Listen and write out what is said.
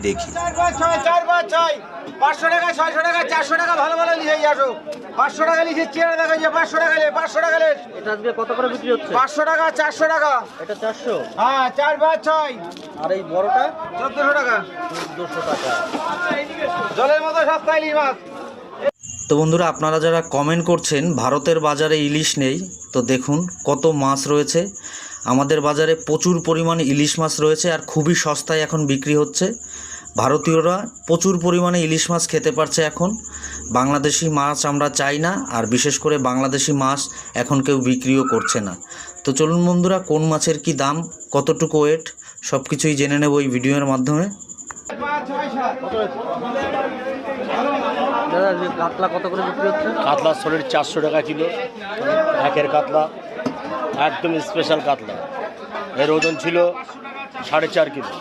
দেখি। 500 টাকা 600 টাকা 400 টাকা ভালো ভালো লিখে আসো। 500 টাকা লিখে চেয়ার দেখা যায় 500 টাকা লে 500 টাকা লে। এটা আজকে কত করে বিক্রি হচ্ছে? 500 টাকা 400 টাকা। এটা 400। হ্যাঁ 4 5 6। আর এই বড়টা 1400 টাকা। 1400 টাকা। জলের মতো সস্তা ইলিশ মাছ। তো বন্ধুরা, আপনারা যারা কমেন্ট করছেন ভারতের বাজারে ইলিশ নেই, তো দেখুন কত মাছ রয়েছে। আমাদের বাজারে প্রচুর পরিমাণে ইলিশ মাছ রয়েছে আর খুবই সস্তায় এখন বিক্রি হচ্ছে। ভারতীয়রা প্রচুর পরিমাণে ইলিশ মাছ খেতে পারছে এখন। বাংলাদেশি মাছ আমরা চাই না, আর বিশেষ করে বাংলাদেশি মাছ এখন কেউ বিক্রিও করছে না। তো চলুন বন্ধুরা, কোন মাছের কি দাম, কতটুকু ওয়েট, সব কিছুই জেনে নেব এই ভিডিওর মাধ্যমে। দাদা আজকে কাতলা কত করে বিক্রি হচ্ছে? কাতলা শরীর 400 টাকা কিলো, একের কাতলা, একদম স্পেশাল কাতলা। এর ওজন ছিল 4.5 কিলো।